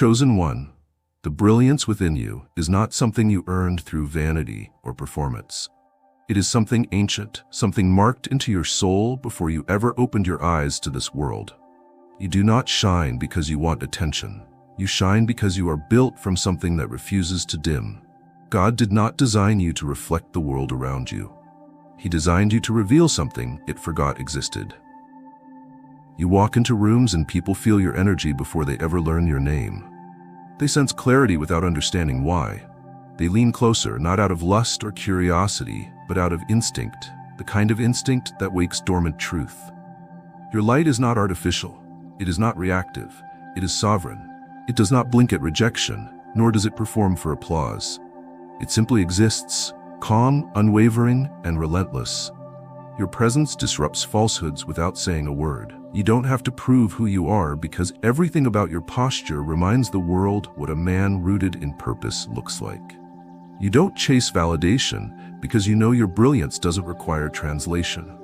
Chosen one, the brilliance within you is not something you earned through vanity or performance. It is something ancient, something marked into your soul before you ever opened your eyes to this world. You do not shine because you want attention. You shine because you are built from something that refuses to dim. God did not design you to reflect the world around you. He designed you to reveal something it forgot existed. You walk into rooms and people feel your energy before they ever learn your name. They sense clarity without understanding why. They lean closer, not out of lust or curiosity, but out of instinct, the kind of instinct that wakes dormant truth. Your light is not artificial. It is not reactive. It is sovereign. It does not blink at rejection, nor does it perform for applause. It simply exists, calm, unwavering, and relentless. Your presence disrupts falsehoods without saying a word. You don't have to prove who you are because everything about your posture reminds the world what a man rooted in purpose looks like. You don't chase validation because you know your brilliance doesn't require translation.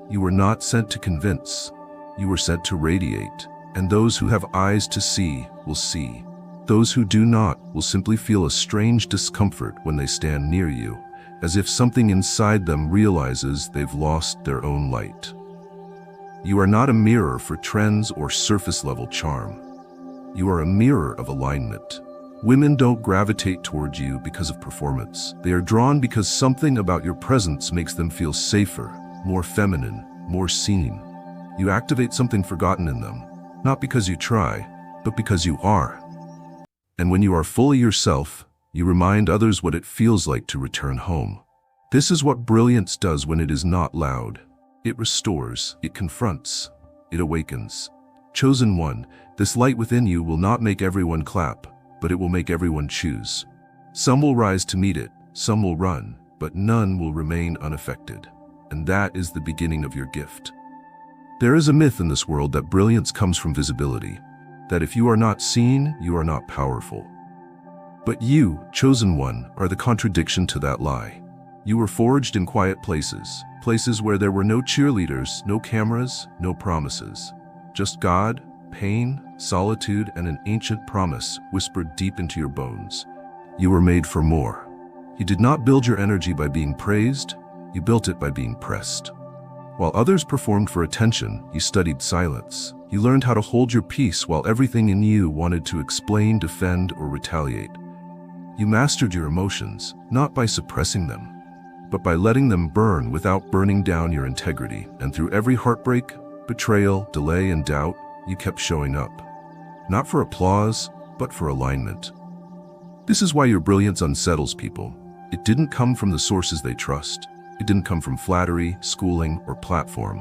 You were not sent to convince. You were sent to radiate, and those who have eyes to see will see. Those who do not will simply feel a strange discomfort when they stand near you, as if something inside them realizes they've lost their own light. You are not a mirror for trends or surface-level charm. You are a mirror of alignment. Women don't gravitate towards you because of performance. They are drawn because something about your presence makes them feel safer, more feminine, more seen. You activate something forgotten in them, not because you try, but because you are. And when you are fully yourself, you remind others what it feels like to return home. This is what brilliance does when it is not loud. It restores, it confronts, it awakens. Chosen one, this light within you will not make everyone clap, but it will make everyone choose. Some will rise to meet it, some will run, but none will remain unaffected. And that is the beginning of your gift. There is a myth in this world that brilliance comes from visibility, that if you are not seen, you are not powerful. But you, chosen one, are the contradiction to that lie. You were forged in quiet places, places where there were no cheerleaders, no cameras, no promises. Just God, pain, solitude, and an ancient promise whispered deep into your bones. You were made for more. You did not build your energy by being praised, you built it by being pressed. While others performed for attention, you studied silence. You learned how to hold your peace while everything in you wanted to explain, defend, or retaliate. You mastered your emotions, not by suppressing them, but by letting them burn without burning down your integrity. And through every heartbreak, betrayal, delay, and doubt, you kept showing up. Not for applause, but for alignment. This is why your brilliance unsettles people. It didn't come from the sources they trust. It didn't come from flattery, schooling, or platform.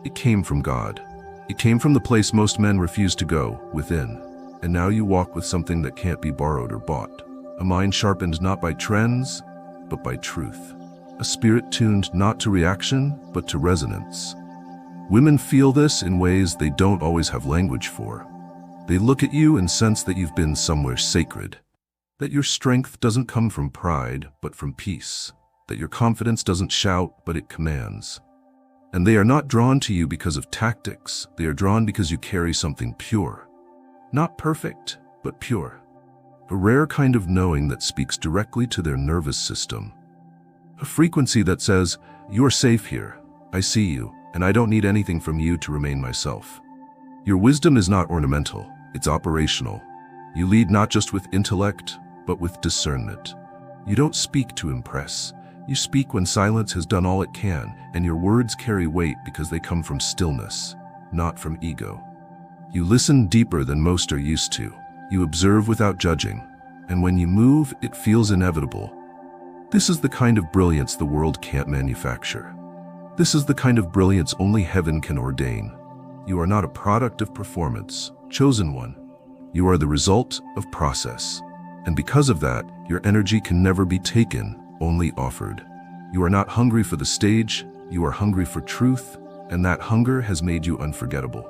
It came from God. It came from the place most men refuse to go, within. And now you walk with something that can't be borrowed or bought. A mind sharpened not by trends, but by truth. A spirit tuned not to reaction, but to resonance. Women feel this in ways they don't always have language for. They look at you and sense that you've been somewhere sacred. That your strength doesn't come from pride, but from peace. That your confidence doesn't shout, but it commands. And they are not drawn to you because of tactics. They are drawn because you carry something pure. Not perfect, but pure. A rare kind of knowing that speaks directly to their nervous system. A frequency that says, "You're safe here. I see you, and I don't need anything from you to remain myself." Your wisdom is not ornamental, it's operational. You lead not just with intellect, but with discernment. You don't speak to impress. You speak when silence has done all it can, and your words carry weight because they come from stillness, not from ego. You listen deeper than most are used to. You observe without judging, and when you move, it feels inevitable. This is the kind of brilliance the world can't manufacture. This is the kind of brilliance only heaven can ordain. You are not a product of performance, chosen one. You are the result of process. And because of that, your energy can never be taken, only offered. You are not hungry for the stage, you are hungry for truth, and that hunger has made you unforgettable.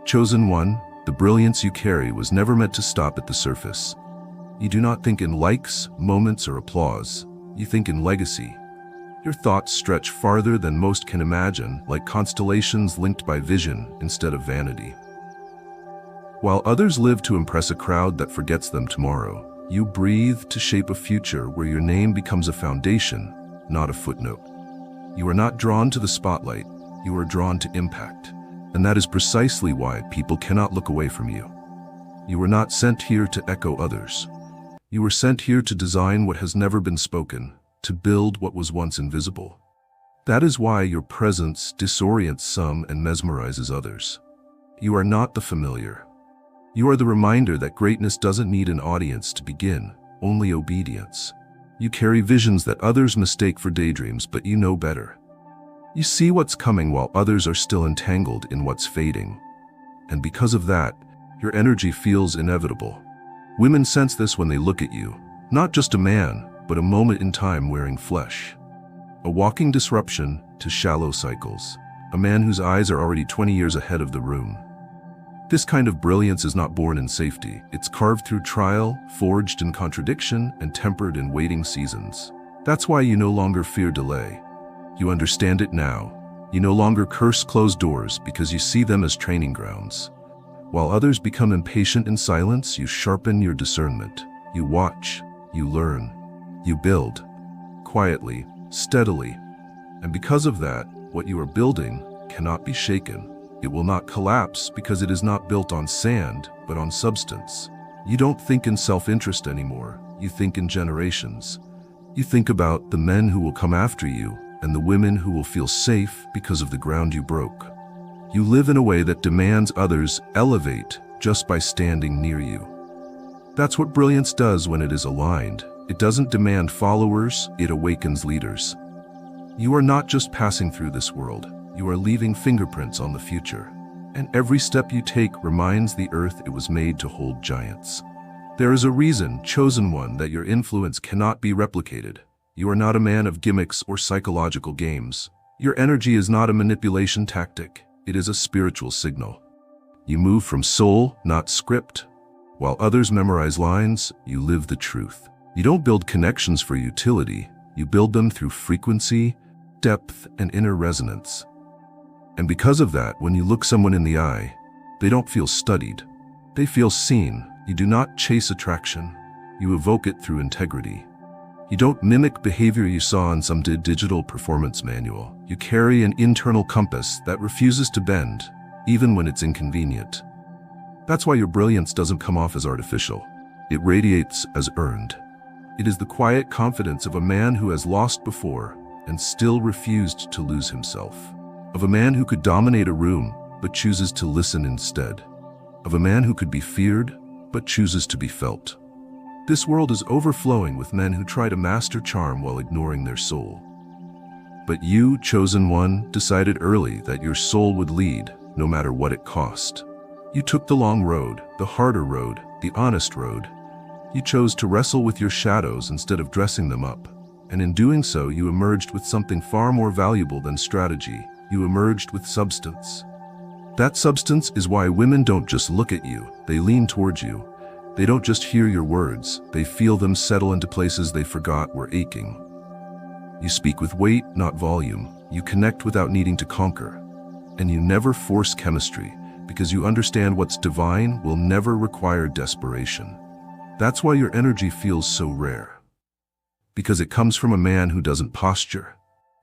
Chosen one, the brilliance you carry was never meant to stop at the surface. You do not think in likes, moments, or applause. You think in legacy. Your thoughts stretch farther than most can imagine, like constellations linked by vision instead of vanity. While others live to impress a crowd that forgets them tomorrow, you breathe to shape a future where your name becomes a foundation, not a footnote. You are not drawn to the spotlight, you are drawn to impact. And that is precisely why people cannot look away from you. You were not sent here to echo others. You were sent here to design what has never been spoken, to build what was once invisible. That is why your presence disorients some and mesmerizes others. You are not the familiar. You are the reminder that greatness doesn't need an audience to begin, only obedience. You carry visions that others mistake for daydreams, but you know better. You see what's coming while others are still entangled in what's fading. And because of that, your energy feels inevitable. Women sense this when they look at you, not just a man, but a moment in time wearing flesh. A walking disruption to shallow cycles. A man whose eyes are already 20 years ahead of the room. This kind of brilliance is not born in safety. It's carved through trial, forged in contradiction, and tempered in waiting seasons. That's why you no longer fear delay. You understand it now. You no longer curse closed doors because you see them as training grounds. While others become impatient in silence, you sharpen your discernment. You watch, you learn, you build. Quietly, steadily. And because of that, what you are building cannot be shaken. It will not collapse because it is not built on sand, but on substance. You don't think in self-interest anymore. You think in generations. You think about the men who will come after you, and the women who will feel safe because of the ground you broke. You live in a way that demands others elevate just by standing near you. That's what brilliance does when it is aligned. It doesn't demand followers, it awakens leaders. You are not just passing through this world, you are leaving fingerprints on the future. And every step you take reminds the earth it was made to hold giants. There is a reason, chosen one, that your influence cannot be replicated. You are not a man of gimmicks or psychological games. Your energy is not a manipulation tactic. It is a spiritual signal. You move from soul, not script. While others memorize lines, you live the truth. You don't build connections for utility. You build them through frequency, depth, and inner resonance. And because of that, when you look someone in the eye, they don't feel studied. They feel seen. You do not chase attraction. You evoke it through integrity. You don't mimic behavior you saw in some digital performance manual. You carry an internal compass that refuses to bend, even when it's inconvenient. That's why your brilliance doesn't come off as artificial. It radiates as earned. It is the quiet confidence of a man who has lost before and still refused to lose himself. Of a man who could dominate a room but chooses to listen instead. Of a man who could be feared but chooses to be felt. This world is overflowing with men who try to master charm while ignoring their soul. But you, chosen one, decided early that your soul would lead, no matter what it cost. You took the long road, the harder road, the honest road. You chose to wrestle with your shadows instead of dressing them up. And in doing so, you emerged with something far more valuable than strategy. You emerged with substance. That substance is why women don't just look at you, they lean towards you. They don't just hear your words, they feel them settle into places they forgot were aching. You speak with weight, not volume. You connect without needing to conquer. And you never force chemistry, because you understand what's divine will never require desperation. That's why your energy feels so rare. Because it comes from a man who doesn't posture.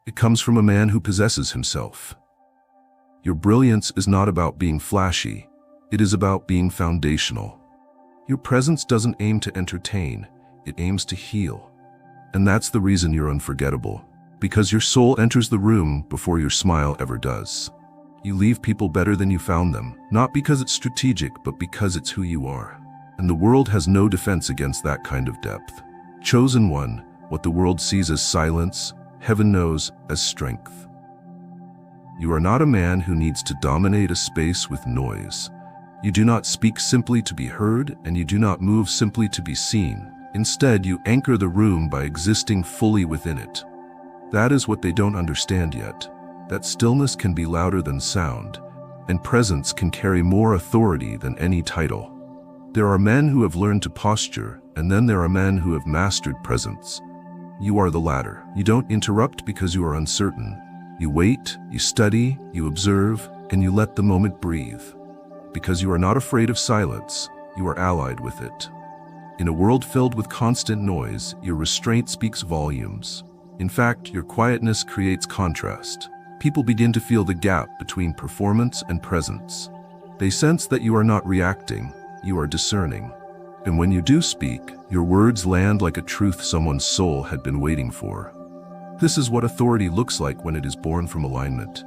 It comes from a man who possesses himself. Your brilliance is not about being flashy. It is about being foundational. Your presence doesn't aim to entertain, it aims to heal. And that's the reason you're unforgettable. Because your soul enters the room before your smile ever does. You leave people better than you found them, not because it's strategic, but because it's who you are. And the world has no defense against that kind of depth. Chosen one, what the world sees as silence, heaven knows as strength. You are not a man who needs to dominate a space with noise. You do not speak simply to be heard, and you do not move simply to be seen. Instead, you anchor the room by existing fully within it. That is what they don't understand yet. That stillness can be louder than sound, and presence can carry more authority than any title. There are men who have learned to posture, and then there are men who have mastered presence. You are the latter. You don't interrupt because you are uncertain. You wait, you study, you observe, and you let the moment breathe. Because you are not afraid of silence, you are allied with it. In a world filled with constant noise, your restraint speaks volumes. In fact, your quietness creates contrast. People begin to feel the gap between performance and presence. They sense that you are not reacting, you are discerning. And when you do speak, your words land like a truth someone's soul had been waiting for. This is what authority looks like when it is born from alignment.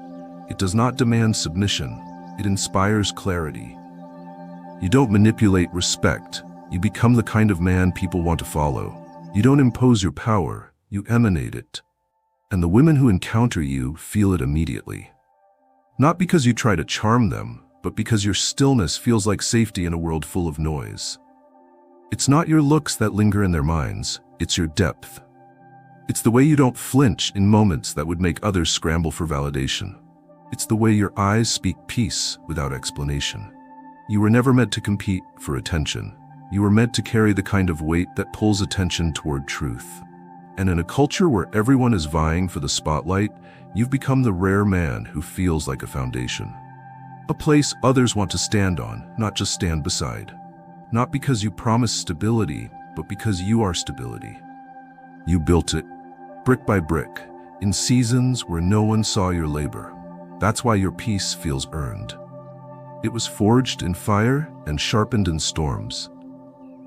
It does not demand submission, it inspires clarity. You don't manipulate respect, you become the kind of man people want to follow. You don't impose your power, you emanate it. And the women who encounter you feel it immediately. Not because you try to charm them, but because your stillness feels like safety in a world full of noise. It's not your looks that linger in their minds, it's your depth. It's the way you don't flinch in moments that would make others scramble for validation. It's the way your eyes speak peace without explanation. You were never meant to compete for attention. You were meant to carry the kind of weight that pulls attention toward truth. And in a culture where everyone is vying for the spotlight, you've become the rare man who feels like a foundation. A place others want to stand on, not just stand beside. Not because you promise stability, but because you are stability. You built it, brick by brick, in seasons where no one saw your labor. That's why your peace feels earned. It was forged in fire and sharpened in storms.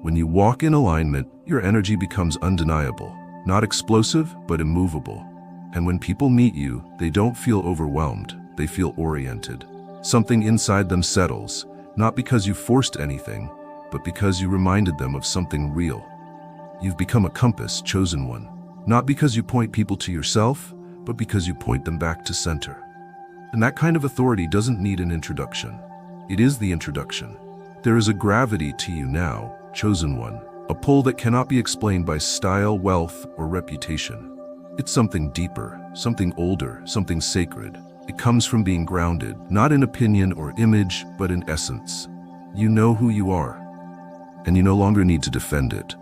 When you walk in alignment, your energy becomes undeniable, not explosive, but immovable. And when people meet you, they don't feel overwhelmed, they feel oriented. Something inside them settles, not because you forced anything, but because you reminded them of something real. You've become a compass, chosen one, not because you point people to yourself, but because you point them back to center. And that kind of authority doesn't need an introduction. It is the introduction. There is a gravity to you now, chosen one, a pull that cannot be explained by style, wealth, or reputation. It's something deeper, something older, something sacred. It comes from being grounded, not in opinion or image, but in essence. You know who you are, and you no longer need to defend it.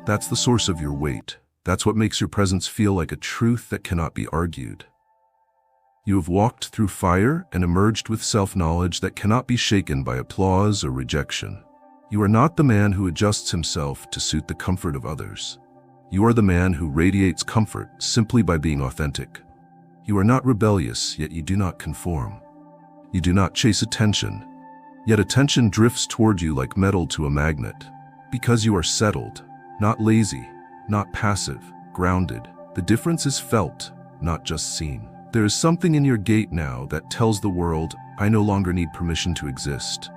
That's the source of your weight. That's what makes your presence feel like a truth that cannot be argued. You have walked through fire and emerged with self-knowledge that cannot be shaken by applause or rejection. You are not the man who adjusts himself to suit the comfort of others. You are the man who radiates comfort simply by being authentic. You are not rebellious, yet you do not conform. You do not chase attention, yet attention drifts toward you like metal to a magnet. Because you are settled, not lazy, not passive, grounded. The difference is felt, not just seen. There is something in your gait now that tells the world, I no longer need permission to exist.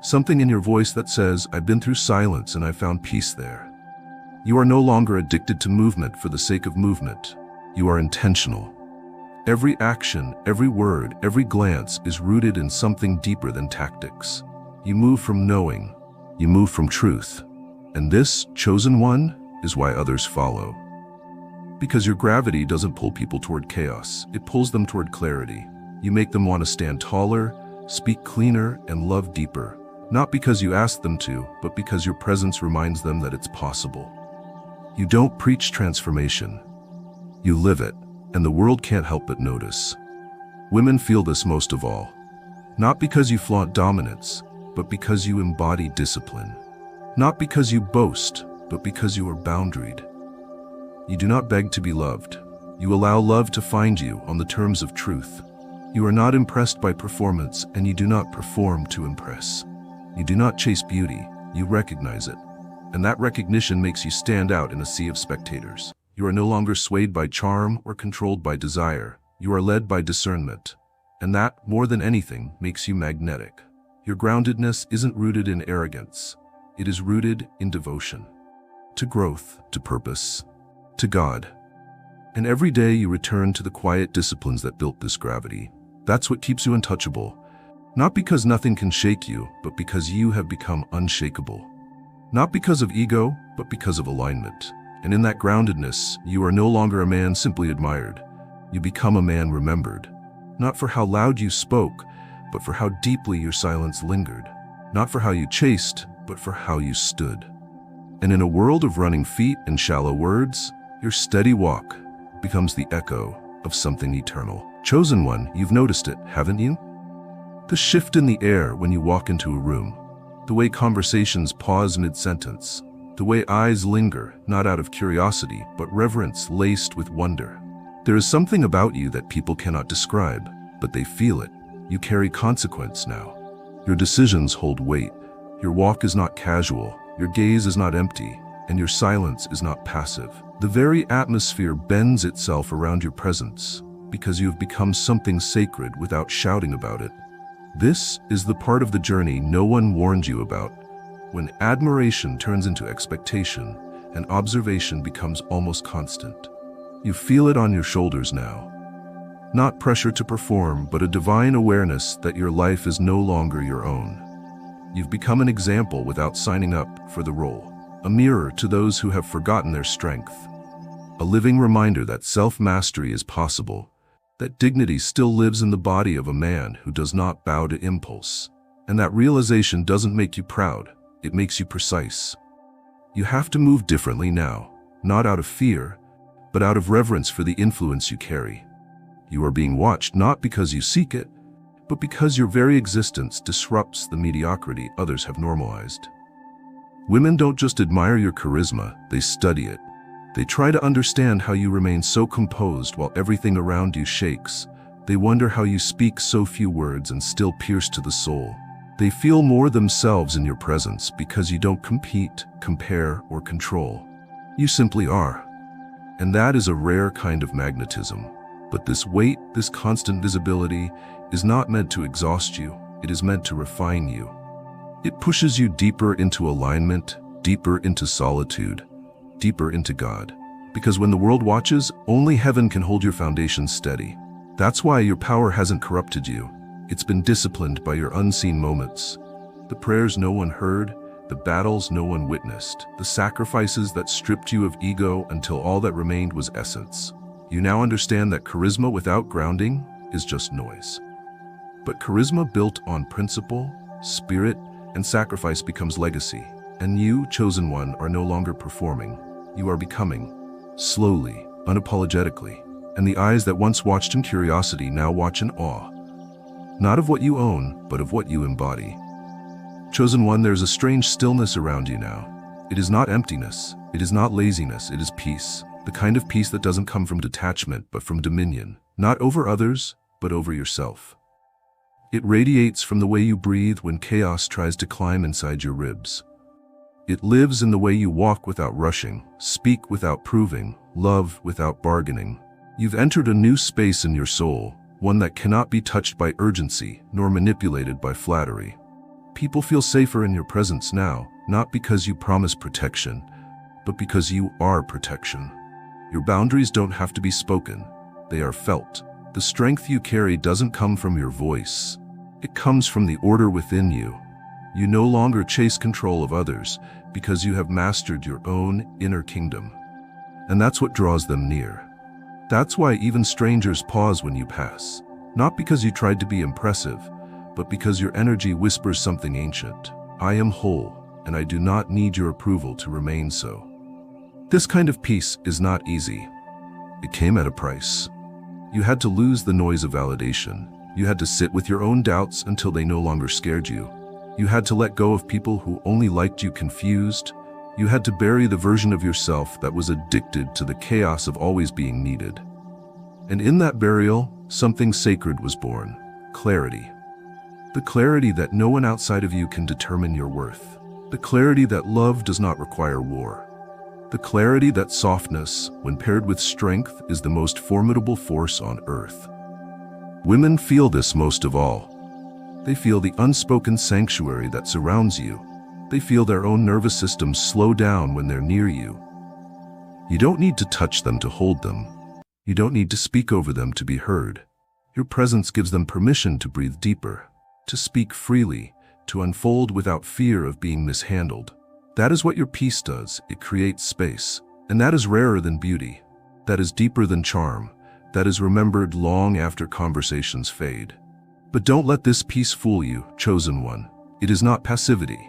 Something in your voice that says, I've been through silence and I found peace there. You are no longer addicted to movement for the sake of movement. You are intentional. Every action, every word, every glance is rooted in something deeper than tactics. You move from knowing. You move from truth. And this, chosen one, is why others follow. Because your gravity doesn't pull people toward chaos, it pulls them toward clarity. You make them want to stand taller, speak cleaner, and love deeper. Not because you ask them to, but because your presence reminds them that it's possible. You don't preach transformation. You live it, and the world can't help but notice. Women feel this most of all. Not because you flaunt dominance, but because you embody discipline. Not because you boast, but because you are boundaried. You do not beg to be loved. You allow love to find you on the terms of truth. You are not impressed by performance, and you do not perform to impress. You do not chase beauty, you recognize it. And that recognition makes you stand out in a sea of spectators. You are no longer swayed by charm or controlled by desire. You are led by discernment. And that, more than anything, makes you magnetic. Your groundedness isn't rooted in arrogance. It is rooted in devotion. To growth, to purpose, to God. And every day you return to the quiet disciplines that built this gravity. That's what keeps you untouchable. Not because nothing can shake you, but because you have become unshakable. Not because of ego, but because of alignment. And in that groundedness, you are no longer a man simply admired. You become a man remembered. Not for how loud you spoke, but for how deeply your silence lingered. Not for how you chased, but for how you stood. And in a world of running feet and shallow words, your steady walk becomes the echo of something eternal. Chosen one, you've noticed it, haven't you? The shift in the air when you walk into a room, the way conversations pause mid-sentence, the way eyes linger, not out of curiosity, but reverence laced with wonder. There is something about you that people cannot describe, but they feel it. You carry consequence now. Your decisions hold weight. Your walk is not casual, your gaze is not empty, and your silence is not passive. The very atmosphere bends itself around your presence, because you have become something sacred without shouting about it. This is the part of the journey no one warned you about. When admiration turns into expectation and observation becomes almost constant. You feel it on your shoulders now. Not pressure to perform, but a divine awareness that your life is no longer your own. You've become an example without signing up for the role, a mirror to those who have forgotten their strength, a living reminder that self-mastery is possible, that dignity still lives in the body of a man who does not bow to impulse, and that realization doesn't make you proud. It makes you precise. You have to move differently now, not out of fear, but out of reverence for the influence you carry. You are being watched not because you seek it, but because your very existence disrupts the mediocrity others have normalized. Women don't just admire your charisma, they study it. They try to understand how you remain so composed while everything around you shakes. They wonder how you speak so few words and still pierce to the soul. They feel more themselves in your presence because you don't compete, compare, or control. You simply are. And that is a rare kind of magnetism. But this weight, this constant visibility, is not meant to exhaust you. It is meant to refine you. It pushes you deeper into alignment, deeper into solitude, deeper into God. Because when the world watches, only heaven can hold your foundation steady. That's why your power hasn't corrupted you. It's been disciplined by your unseen moments. The prayers no one heard, the battles no one witnessed, the sacrifices that stripped you of ego until all that remained was essence. You now understand that charisma without grounding is just noise. But charisma built on principle, spirit, and sacrifice becomes legacy. And you, chosen one, are no longer performing. You are becoming, slowly, unapologetically. And the eyes that once watched in curiosity now watch in awe. Not of what you own, but of what you embody. Chosen one, there's a strange stillness around you now. It is not emptiness. It is not laziness. It is peace. The kind of peace that doesn't come from detachment, but from dominion. Not over others, but over yourself. It radiates from the way you breathe when chaos tries to climb inside your ribs. It lives in the way you walk without rushing, speak without proving, love without bargaining. You've entered a new space in your soul, one that cannot be touched by urgency nor manipulated by flattery. People feel safer in your presence now, not because you promise protection, but because you are protection. Your boundaries don't have to be spoken, they are felt. The strength you carry doesn't come from your voice. It comes from the order within you. You no longer chase control of others because you have mastered your own inner kingdom. And that's what draws them near. That's why even strangers pause when you pass. Not because you tried to be impressive, but because your energy whispers something ancient. I am whole, and I do not need your approval to remain so. This kind of peace is not easy. It came at a price. You had to lose the noise of validation. You had to sit with your own doubts until they no longer scared you. You had to let go of people who only liked you confused. You had to bury the version of yourself that was addicted to the chaos of always being needed. And in that burial, something sacred was born. Clarity. The clarity that no one outside of you can determine your worth. The clarity that love does not require war. The clarity that softness, when paired with strength, is the most formidable force on earth. Women feel this most of all. They feel the unspoken sanctuary that surrounds you. They feel their own nervous systems slow down when they're near you. You don't need to touch them to hold them. You don't need to speak over them to be heard. Your presence gives them permission to breathe deeper, to speak freely, to unfold without fear of being mishandled. That is what your peace does. It creates space. And that is rarer than beauty. That is deeper than charm. That is remembered long after conversations fade. But don't let this peace fool you, chosen one. It is not passivity.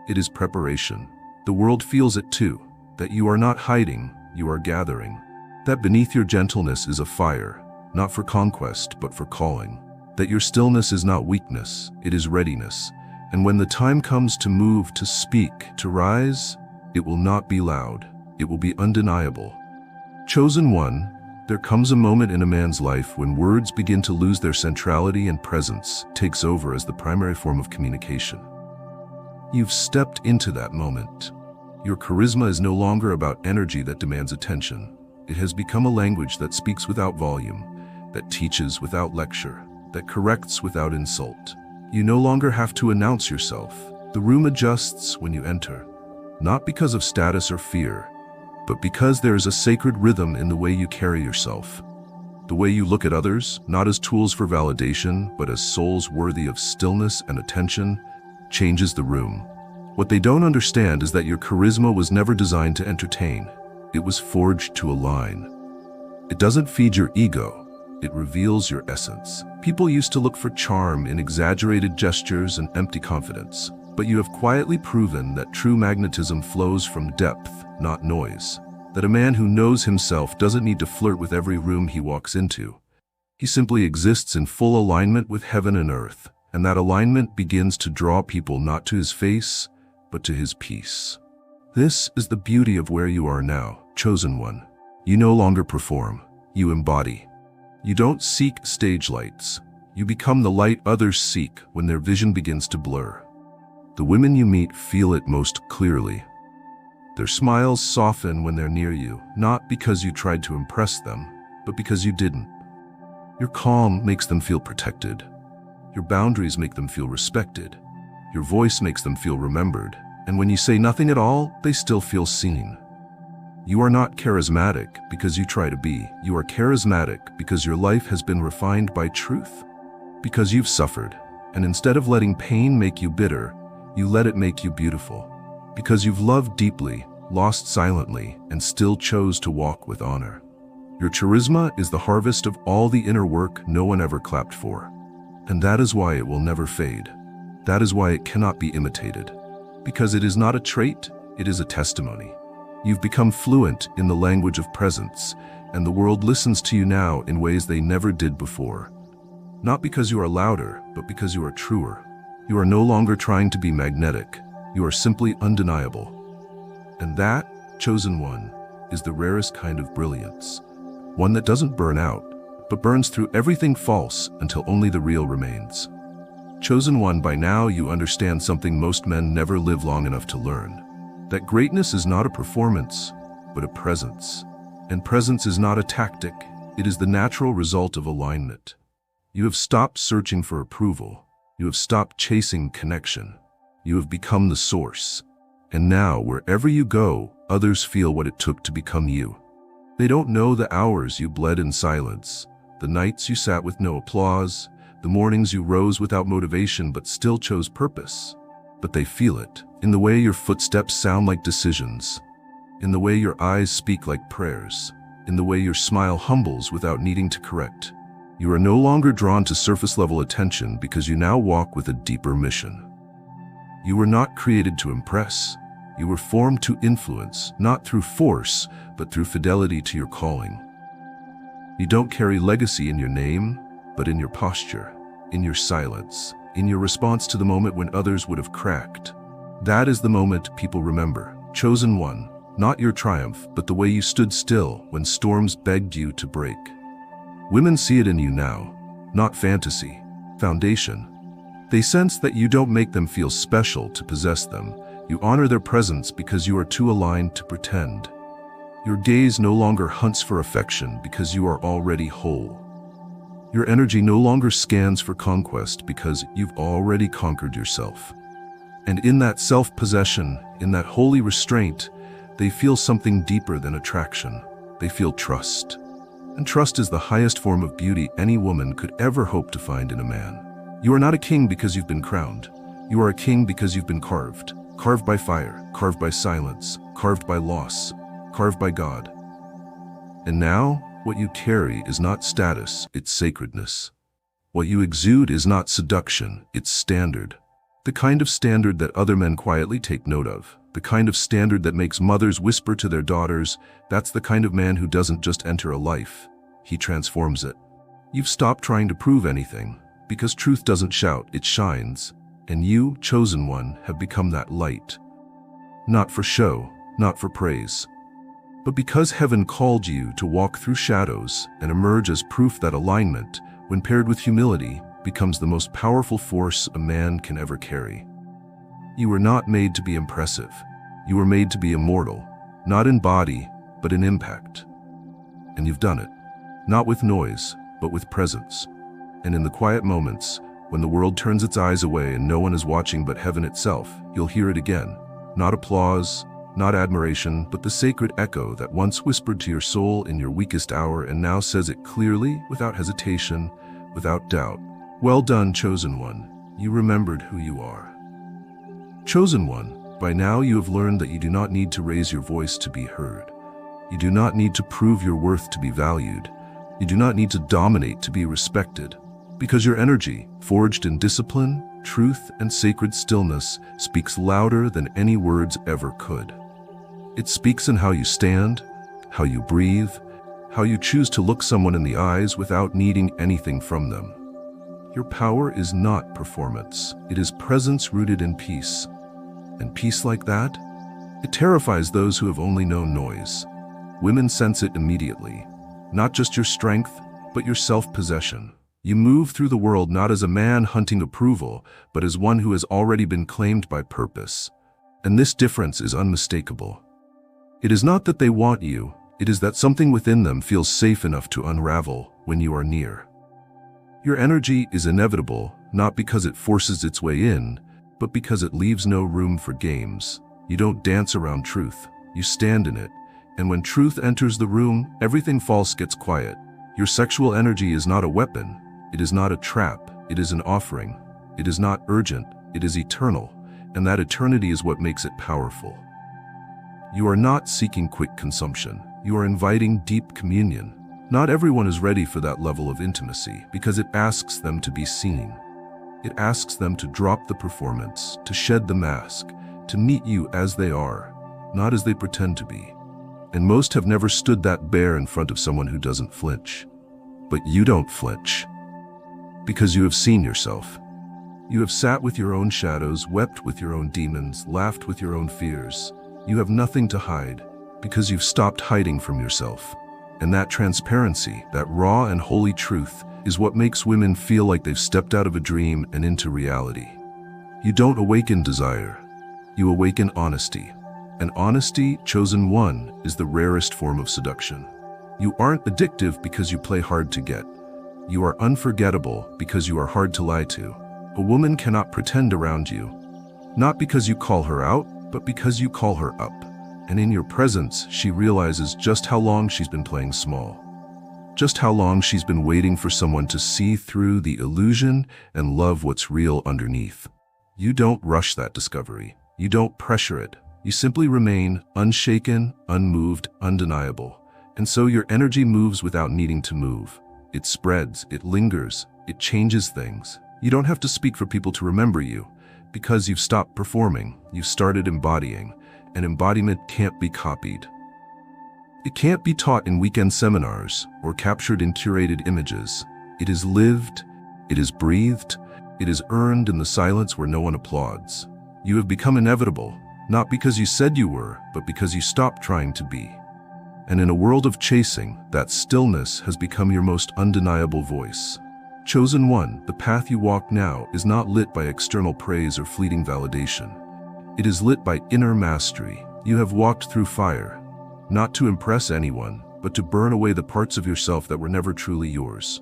It is preparation. The world feels it too, that you are not hiding, you are gathering. That beneath your gentleness is a fire, not for conquest, but for calling. That your stillness is not weakness, it is readiness. And when the time comes to move, to speak, to rise, it will not be loud. It will be undeniable. Chosen one, there comes a moment in a man's life when words begin to lose their centrality and presence takes over as the primary form of communication. You've stepped into that moment. Your charisma is no longer about energy that demands attention. It has become a language that speaks without volume, that teaches without lecture, that corrects without insult. You no longer have to announce yourself. The room adjusts when you enter, not because of status or fear, but because there is a sacred rhythm in the way you carry yourself. The way you look at others, not as tools for validation, but as souls worthy of stillness and attention, changes the room. What they don't understand is that your charisma was never designed to entertain. It was forged to align. It doesn't feed your ego. It reveals your essence. People used to look for charm in exaggerated gestures and empty confidence, but you have quietly proven that true magnetism flows from depth, not noise. That a man who knows himself doesn't need to flirt with every room he walks into. He simply exists in full alignment with heaven and earth, and that alignment begins to draw people not to his face, but to his peace. This is the beauty of where you are now, chosen one. You no longer perform, you embody. You don't seek stage lights. You become the light others seek when their vision begins to blur. The women you meet feel it most clearly. Their smiles soften when they're near you, not because you tried to impress them, but because you didn't. Your calm makes them feel protected. Your boundaries make them feel respected. Your voice makes them feel remembered. And when you say nothing at all, they still feel seen. You are not charismatic because you try to be. You are charismatic because your life has been refined by truth. Because you've suffered, and instead of letting pain make you bitter, you let it make you beautiful. Because you've loved deeply, lost silently, and still chose to walk with honor. Your charisma is the harvest of all the inner work no one ever clapped for. And that is why it will never fade. That is why it cannot be imitated. Because it is not a trait, it is a testimony. You've become fluent in the language of presence, and the world listens to you now in ways they never did before. Not because you are louder, but because you are truer. You are no longer trying to be magnetic. You are simply undeniable. And that, chosen one, is the rarest kind of brilliance. One that doesn't burn out, but burns through everything false until only the real remains. Chosen one, by now you understand something most men never live long enough to learn. That greatness is not a performance, but a presence. And presence is not a tactic, it is the natural result of alignment. You have stopped searching for approval. You have stopped chasing connection. You have become the source. And now, wherever you go, others feel what it took to become you. They don't know the hours you bled in silence, the nights you sat with no applause, the mornings you rose without motivation but still chose purpose. But they feel it, in the way your footsteps sound like decisions, in the way your eyes speak like prayers, in the way your smile humbles without needing to correct. You are no longer drawn to surface-level attention because you now walk with a deeper mission. You were not created to impress. You were formed to influence, not through force, but through fidelity to your calling. You don't carry legacy in your name, but in your posture, in your silence, in your response to the moment when others would have cracked. That is the moment people remember. Chosen one, not your triumph, but the way you stood still when storms begged you to break. Women see it in you now, not fantasy, foundation. They sense that you don't make them feel special to possess them. You honor their presence because you are too aligned to pretend. Your gaze no longer hunts for affection because you are already whole. Your energy no longer scans for conquest because you've already conquered yourself. And in that self-possession, in that holy restraint, they feel something deeper than attraction. They feel trust. And trust is the highest form of beauty any woman could ever hope to find in a man. You are not a king because you've been crowned. You are a king because you've been carved. Carved by fire, carved by silence, carved by loss, carved by God. And now, what you carry is not status, it's sacredness. What you exude is not seduction, it's standard. The kind of standard that other men quietly take note of. The kind of standard that makes mothers whisper to their daughters, that's the kind of man who doesn't just enter a life, he transforms it. You've stopped trying to prove anything. Because truth doesn't shout, it shines, and you, chosen one, have become that light. Not for show, not for praise, but because heaven called you to walk through shadows and emerge as proof that alignment, when paired with humility, becomes the most powerful force a man can ever carry. You were not made to be impressive. You were made to be immortal, not in body, but in impact. And you've done it, not with noise, but with presence. And in the quiet moments, when the world turns its eyes away and no one is watching but heaven itself, you'll hear it again. Not applause, not admiration, but the sacred echo that once whispered to your soul in your weakest hour and now says it clearly, without hesitation, without doubt. Well done, chosen one. You remembered who you are. Chosen one, by now you have learned that you do not need to raise your voice to be heard. You do not need to prove your worth to be valued. You do not need to dominate to be respected. Because your energy, forged in discipline, truth, and sacred stillness, speaks louder than any words ever could. It speaks in how you stand, how you breathe, how you choose to look someone in the eyes without needing anything from them. Your power is not performance. It is presence rooted in peace. And peace like that? It terrifies those who have only known noise. Women sense it immediately. Not just your strength, but your self-possession. You move through the world not as a man hunting approval, but as one who has already been claimed by purpose. And this difference is unmistakable. It is not that they want you, it is that something within them feels safe enough to unravel when you are near. Your energy is inevitable, not because it forces its way in, but because it leaves no room for games. You don't dance around truth, you stand in it. And when truth enters the room, everything false gets quiet. Your sexual energy is not a weapon. It is not a trap, it is an offering. It is not urgent, it is eternal, and that eternity is what makes it powerful. You are not seeking quick consumption, you are inviting deep communion. Not everyone is ready for that level of intimacy because it asks them to be seen. It asks them to drop the performance, to shed the mask, to meet you as they are, not as they pretend to be. And most have never stood that bare in front of someone who doesn't flinch. But you don't flinch. Because you have seen yourself. You have sat with your own shadows, wept with your own demons, laughed with your own fears. You have nothing to hide, because you've stopped hiding from yourself. And that transparency, that raw and holy truth, is what makes women feel like they've stepped out of a dream and into reality. You don't awaken desire, you awaken honesty. And honesty, chosen one, is the rarest form of seduction. You aren't addictive because you play hard to get. You are unforgettable because you are hard to lie to. A woman cannot pretend around you, not because you call her out, but because you call her up. And in your presence, she realizes just how long she's been playing small. Just how long she's been waiting for someone to see through the illusion and love what's real underneath. You don't rush that discovery. You don't pressure it. You simply remain unshaken, unmoved, undeniable. And so your energy moves without needing to move. It spreads, it lingers, it changes things. You don't have to speak for people to remember you. Because you've stopped performing, you've started embodying. And embodiment can't be copied. It can't be taught in weekend seminars or captured in curated images. It is lived, it is breathed, it is earned in the silence where no one applauds. You have become inevitable, not because you said you were, but because you stopped trying to be. And in a world of chasing, that stillness has become your most undeniable voice. Chosen one, the path you walk now is not lit by external praise or fleeting validation. It is lit by inner mastery. You have walked through fire, not to impress anyone, but to burn away the parts of yourself that were never truly yours.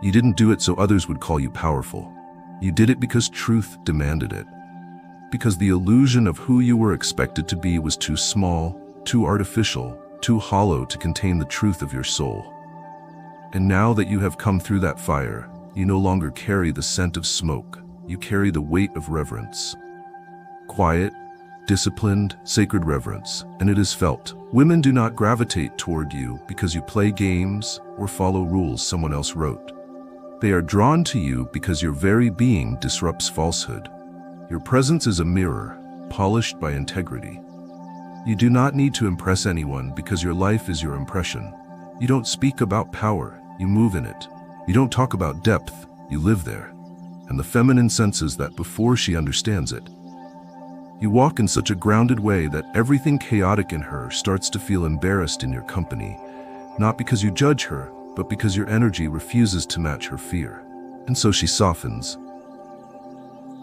You didn't do it so others would call you powerful. You did it because truth demanded it. Because the illusion of who you were expected to be was too small, too artificial, too hollow to contain the truth of your soul. And now that you have come through that fire, you no longer carry the scent of smoke. You carry the weight of reverence. Quiet, disciplined, sacred reverence, and it is felt. Women do not gravitate toward you because you play games or follow rules someone else wrote. They are drawn to you because your very being disrupts falsehood. Your presence is a mirror, polished by integrity. You do not need to impress anyone because your life is your impression. You don't speak about power, you move in it. You don't talk about depth, You live there, and the feminine senses that before she understands it. You walk in such a grounded way that everything chaotic in her starts to feel embarrassed in your company, not because you judge her, but because your energy refuses to match her fear. And so she softens.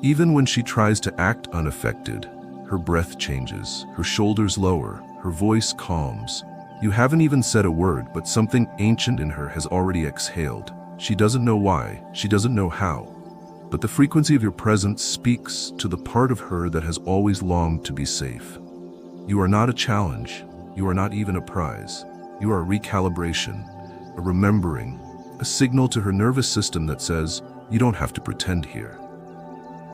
Even when she tries to act unaffected, her breath changes, her shoulders lower, her voice calms. You haven't even said a word, but something ancient in her has already exhaled. She doesn't know why, she doesn't know how. But the frequency of your presence speaks to the part of her that has always longed to be safe. You are not a challenge. You are not even a prize. You are a recalibration, a remembering, a signal to her nervous system that says, you don't have to pretend here.